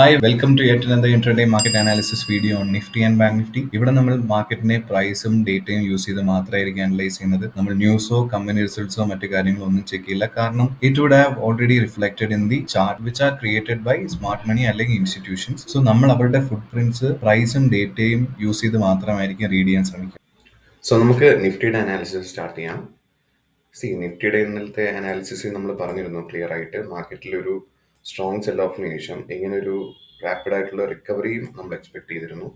Hi, welcome to yet another intraday market analysis video on Nifty and Bank Nifty. ഇവിടെ നമ്മൾ മാർക്കറ്റിനെ പ്രൈസും ഡേറ്റയും use ചെയ്ത് മാത്രമായിരിക്കും അനലൈസ് ചെയ്യുന്നത്. നമ്മൾ ന്യൂസോ കമ്പനി റിസൾട്ട്സോ മറ്റു കാര്യങ്ങളോ ഒന്നും ചെക്ക് ചെയ്യില്ല. കാരണം it would have already reflected in the chart which are created by smart money അല്ലെങ്കിൽ ഇൻസ്റ്റിറ്റ്യൂഷൻസ്. സോ നമ്മൾ അവരുടെ ഫുട് പ്രിന്റ്സ് പ്രൈസും ഡേറ്റയും യൂസ് ചെയ്ത് മാത്രമായിരിക്കും റീഡ് ചെയ്യാൻ ശ്രമിക്കുക. സോ നമുക്ക് നിഫ്റ്റിയുടെ അനാലിസിസ് സ്റ്റാർട്ട് ചെയ്യാം. നിഫ്റ്റിയുടെ ഇന്നലത്തെ അനാലിസിസിൽ നമ്മൾ പറഞ്ഞിരുന്നു ക്ലിയർ ആയിട്ട് മാർക്കറ്റിൽ ഒരു സ്ട്രോങ് സെൽ ഓഫിന് ശേഷം ഇങ്ങനെ ഒരു റാപ്പിഡ് ആയിട്ടുള്ള റിക്കവറിയും നമ്മൾ എക്സ്പെക്ട് ചെയ്തിരുന്നു.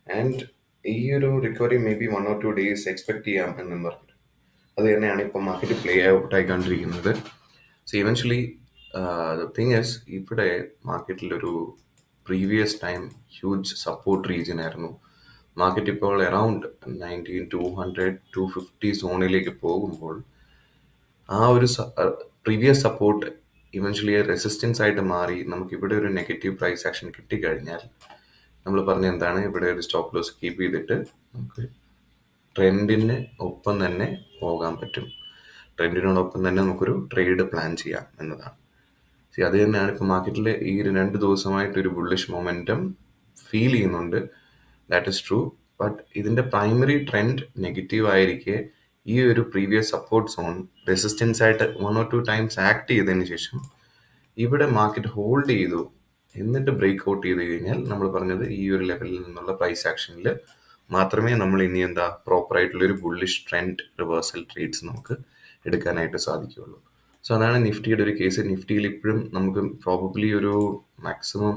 ആൻഡ് ഈ ഒരു recovery may be 1 or 2 days expect ചെയ്യാം എന്നും പറഞ്ഞു. അത് തന്നെയാണ് ഇപ്പം മാർക്കറ്റ് പ്ലേ ഔട്ട് ആയിക്കൊണ്ടിരിക്കുന്നത്. So eventually the thing is ഇവിടെ മാർക്കറ്റിലൊരു previous time huge support region ആയിരുന്നു. മാർക്കറ്റ് ഇപ്പോൾ അറൗണ്ട് 19,200-250 സോണിലേക്ക് പോകുമ്പോൾ ആ ഒരു പ്രീവിയസ് സപ്പോർട്ട് ഇവൻച്വലി റെസിസ്റ്റൻസ് ആയിട്ട് മാറി നമുക്ക് ഇവിടെ ഒരു നെഗറ്റീവ് പ്രൈസ് ആക്ഷൻ കിട്ടിക്കഴിഞ്ഞാൽ നമ്മൾ പറഞ്ഞ എന്താണ്, ഇവിടെ ഒരു സ്റ്റോപ്പ് ലോസ് കീപ്പ് ചെയ്തിട്ട് നമുക്ക് ട്രെൻഡിന് ഒപ്പം തന്നെ പോകാൻ പറ്റും. ട്രെൻഡിനോടൊപ്പം തന്നെ നമുക്കൊരു ട്രേഡ് പ്ലാൻ ചെയ്യാം എന്നതാണ്. അത് തന്നെയാണ് ഇപ്പോൾ മാർക്കറ്റിൽ ഈ 2 ദിവസമായിട്ട് ഒരു ബുള്ളിഷ് മൊമെൻറ്റം ഫീൽ ചെയ്യുന്നുണ്ട്. That is true. ബട്ട് ഇതിൻ്റെ പ്രൈമറി ട്രെൻഡ് നെഗറ്റീവ് ആയിരിക്കെ ഈ ഒരു പ്രീവിയസ് സപ്പോർട്ട് സോൺ റെസിസ്റ്റൻസ് ആയിട്ട് 1 or 2 times ആക്ട് ചെയ്തതിന് ശേഷം ഇവിടെ മാർക്കറ്റ് ഹോൾഡ് ചെയ്തു എന്നിട്ട് ബ്രേക്ക് ഔട്ട് ചെയ്ത് കഴിഞ്ഞാൽ നമ്മൾ പറഞ്ഞത് ഈ ഒരു ലെവലിൽ നിന്നുള്ള പ്രൈസ് ആക്ഷനിൽ മാത്രമേ നമ്മൾ ഇനി പ്രോപ്പറായിട്ടുള്ളൊരു ബുള്ളിഷ് ട്രെൻഡ് റിവേഴ്സൽ ട്രേഡ്സ് നമുക്ക് എടുക്കാനായിട്ട് സാധിക്കുകയുള്ളൂ. സോ അതാണ് നിഫ്റ്റിയുടെ ഒരു കേസ്. നിഫ്റ്റിയിൽ ഇപ്പോഴും നമുക്ക് പ്രോബബ്ലി ഒരു മാക്സിമം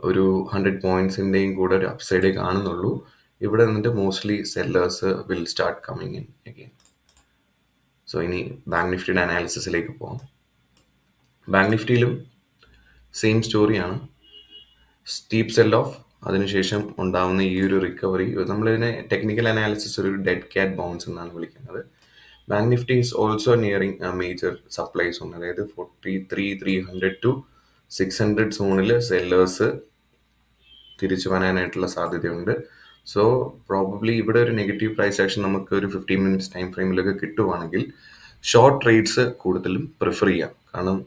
ഒരു 100 പോയിന്റ്സിൻ്റെയും കൂടെ ഒരു അപ്സൈഡേ കാണുന്നുള്ളൂ. ഇവിടെ നിന്നിട്ട് mostly sellers will start coming in again. So ഇനി ബാങ്ക് നിഫ്റ്റിയുടെ അനാലിസിസിലേക്ക് പോകാം. ബാങ്ക് നിഫ്റ്റിയിലും സെയിം സ്റ്റോറിയാണ്. സ്റ്റീപ്പ് സെൽ ഓഫ്, അതിനുശേഷം ഉണ്ടാവുന്ന ഈ ഒരു റിക്കവറി, നമ്മളിതിനെ ടെക്നിക്കൽ അനാലിസിസ് ഒരു ഡെഡ് ക്യാറ്റ് ബൗൺസ് എന്നാണ് വിളിക്കുന്നത്. Bank Nifty is also nearing major supply zone, അതായത് 43,300 to 600 സോണിൽ സെല്ലേഴ്സ് തിരിച്ചു വരാനായിട്ടുള്ള സാധ്യതയുണ്ട്. സോ പ്രോബബ്ലി ഇവിടെ ഒരു നെഗറ്റീവ് പ്രൈസ് ആക്ഷൻ നമുക്ക് ഒരു 15 minutes ടൈം ഫ്രെയിമിലൊക്കെ കിട്ടുവാണെങ്കിൽ ഷോർട്ട് ട്രേഡ്സ് കൂടുതലും പ്രിഫർ ചെയ്യാം. കാരണം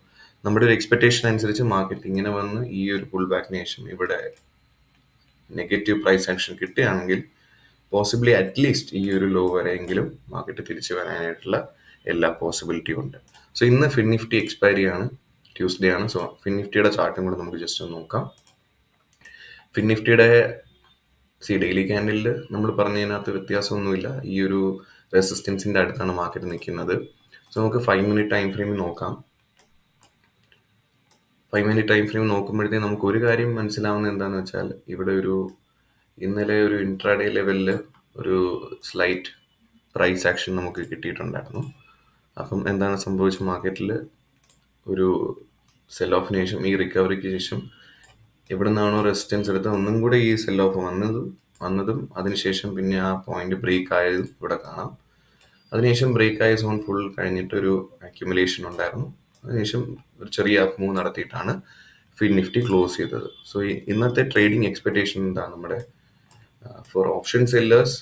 നമ്മുടെ ഒരു എക്സ്പെക്ടേഷൻ അനുസരിച്ച് മാർക്കറ്റ് ഇങ്ങനെ വന്ന് ഈ ഒരു പുൾ ബാക്കിന് ശേഷം ഇവിടെ നെഗറ്റീവ് പ്രൈസ് ആക്ഷൻ കിട്ടുകയാണെങ്കിൽ പോസിബിളി അറ്റ്ലീസ്റ്റ് ഈ ഒരു ലോ വരെയെങ്കിലും മാർക്കറ്റ് തിരിച്ചു വരാനായിട്ടുള്ള എല്ലാ പോസിബിലിറ്റിയും ഉണ്ട്. സോ ഇന്ന് ഫിൻ നിഫ്റ്റി എക്സ്പയറി ആണ്, ട്യൂസ്ഡേ ആണ്. സോ ഫിൻ നിഫ്റ്റിയുടെ ചാർട്ടും കൂടെ നമുക്ക് ജസ്റ്റ് ഒന്ന് നോക്കാം. ഫിൻ നിഫ്റ്റിയുടെ ഡെയിലി ക്യാൻഡിലിൽ നമ്മൾ പറഞ്ഞതിനകത്ത് വ്യത്യാസമൊന്നുമില്ല. ഈ ഒരു റെസിസ്റ്റൻസിൻ്റെ അടുത്താണ് മാർക്കറ്റ് നിൽക്കുന്നത്. സോ നമുക്ക് 5 minute ടൈം ഫ്രെയിം നോക്കാം. 5 minute ടൈം ഫ്രെയിം നോക്കുമ്പോഴത്തേക്കും നമുക്ക് ഒരു കാര്യം മനസ്സിലാവുന്നത് എന്താണെന്ന് വെച്ചാൽ, ഇവിടെ ഒരു ഇന്നലെ ഒരു ഇൻട്രാഡേ ലെവലിൽ ഒരു സ്ലൈറ്റ് പ്രൈസ് ആക്ഷൻ നമുക്ക് കിട്ടിയിട്ടുണ്ടായിരുന്നു. അപ്പം എന്താണ് സംഭവിച്ചത്, മാർക്കറ്റിൽ ഒരു സെൽ ഓഫിന് ശേഷം ഈ റിക്കവറിക്ക് ശേഷം എവിടെ നിന്നാണോ റെസിസ്റ്റൻസ് എടുത്തത് ഒന്നും കൂടെ ഈ സെൽ ഓഫ് വന്നതും അതിനുശേഷം പിന്നെ ആ പോയിന്റ് ബ്രേക്ക് ആയതും ഇവിടെ കാണാം. അതിനുശേഷം ബ്രേക്ക് ആയ സോൺ ഫുൾ കഴിഞ്ഞിട്ടൊരു അക്യുമുലേഷൻ ഉണ്ടായിരുന്നു. അതിനുശേഷം ഒരു ചെറിയ അപ്പ് മൂവ് നടത്തിയിട്ടാണ് ഫിൻ നിഫ്റ്റി ക്ലോസ് ചെയ്തത്. സോ ഇന്നത്തെ ട്രേഡിംഗ് എക്സ്പെക്ടേഷൻ എന്താണ്, നമ്മുടെ ഫോർ ഓപ്ഷൻ സെല്ലേഴ്സ്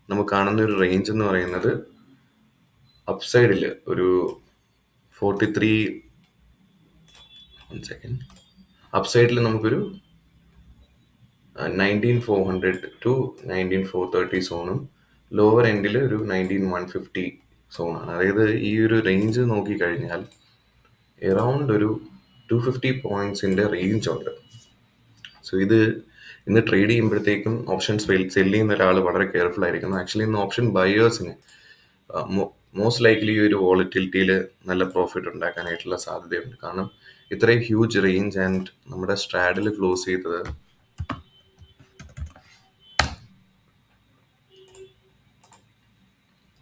നമുക്ക് കാണുന്ന ഒരു റേഞ്ച് എന്ന് പറയുന്നത് അപ്സൈഡിൽ ഒരു 43 അപ്സൈഡിൽ നമുക്കൊരു 19,400 to 19,430 സോണും ലോവർ എൻഡിൽ ഒരു 19,150 സോണാണ്. അതായത് ഈ ഒരു റേഞ്ച് നോക്കിക്കഴിഞ്ഞാൽ എറൗണ്ട് ഒരു 250 പോയിന്റ്സിൻ്റെ റേഞ്ച് ഉണ്ട്. സോ ഇത് ഇന്ന് ട്രേഡ് ചെയ്യുമ്പോഴത്തേക്കും ഓപ്ഷൻസ് സെല് ചെയ്യുന്ന ഒരാൾ വളരെ കെയർഫുൾ ആയിരിക്കണം. ആക്ച്വലി ഇന്ന് ഓപ്ഷൻ ബയേഴ്സിന് മോസ്റ്റ് ലൈക്ലി ഒരു വോളറ്റിലിറ്റിയിൽ നല്ല പ്രോഫിറ്റ് ഉണ്ടാക്കാനായിട്ടുള്ള സാധ്യതയുണ്ട്. കാരണം ഇത്രയും ഹ്യൂജ് റേഞ്ച് ആൻഡ് നമ്മുടെ സ്ട്രാഡിൽ ക്ലോസ് ചെയ്തത്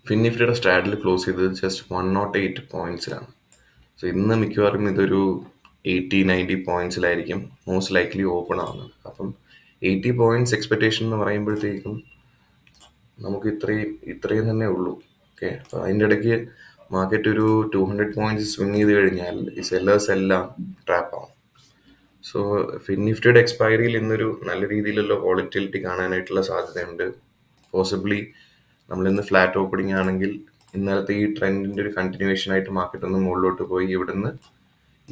ഫിൻ നിഫ്റ്റിയുടെ സ്ട്രാഡിൽ ക്ലോസ് ചെയ്തത് ജസ്റ്റ് 108 പോയിന്റ്സിലാണ്. സോ ഇന്ന് മിക്കവാറും ഇതൊരു 80-90 പോയിന്റ്സിലായിരിക്കും മോസ്റ്റ് ലൈക്ലി ഓപ്പൺ ആവുന്നത്. അപ്പം 80 പോയിന്റ്സ് എക്സ്പെക്ടേഷൻ എന്ന് പറയുമ്പോഴത്തേക്കും നമുക്ക് ഇത്രയും തന്നെ ഉള്ളൂ. ഓക്കെ, അപ്പോൾ അതിൻ്റെ ഇടയ്ക്ക് മാർക്കറ്റ് ഒരു 200 പോയിന്റ്സ് സ്വിങ് ചെയ്ത് കഴിഞ്ഞാൽ ഈ സെല്ലേഴ്സ് എല്ലാം ട്രാപ്പ് ആവും. സോ ഫിൻ നിഫ്റ്റിയുടെ എക്സ്പയറിയിൽ ഇന്നൊരു നല്ല രീതിയിലുള്ള വോളറ്റിലിറ്റി കാണാനായിട്ടുള്ള സാധ്യതയുണ്ട്. പോസിബിളി നമ്മളിന്ന് ഫ്ലാറ്റ് ഓപ്പണിംഗ് ആണെങ്കിൽ ഇന്നലത്തെ ഈ ട്രെൻഡിൻ്റെ ഒരു കണ്ടിന്യൂവേഷൻ ആയിട്ട് മാർക്കറ്റ് ഒന്ന് മുകളിലോട്ട് പോയി ഇവിടുന്ന്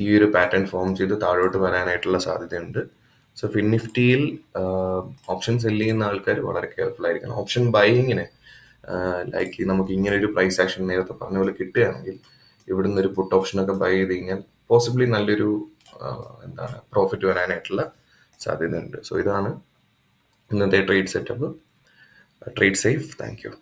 ഈ ഒരു പാറ്റേൺ ഫോം ചെയ്ത് താഴോട്ട് വരാനായിട്ടുള്ള സാധ്യതയുണ്ട്. സോ ഫിൻ നിഫ്റ്റിയിൽ ഓപ്ഷൻ സെല് ചെയ്യുന്ന ആൾക്കാർ വളരെ കെയർഫുൾ ആയിരിക്കണം. ഓപ്ഷൻ ബൈയിങ്ങിന് ലൈക്ക് നമുക്ക് ഇങ്ങനെ ഒരു പ്രൈസ് ആക്ഷൻ നേരത്തെ പറഞ്ഞ പോലെ കിട്ടുകയാണെങ്കിൽ ഇവിടുന്ന് ഒരു പുട്ട് ഓപ്ഷനൊക്കെ ബൈ ചെയ്ത് കഴിഞ്ഞാൽ പോസിബിളി നല്ലൊരു പ്രോഫിറ്റ് വരാനായിട്ടുള്ള സാധ്യതയുണ്ട്. സോ ഇതാണ് ഇന്നത്തെ trade setup. Trade safe. Thank you.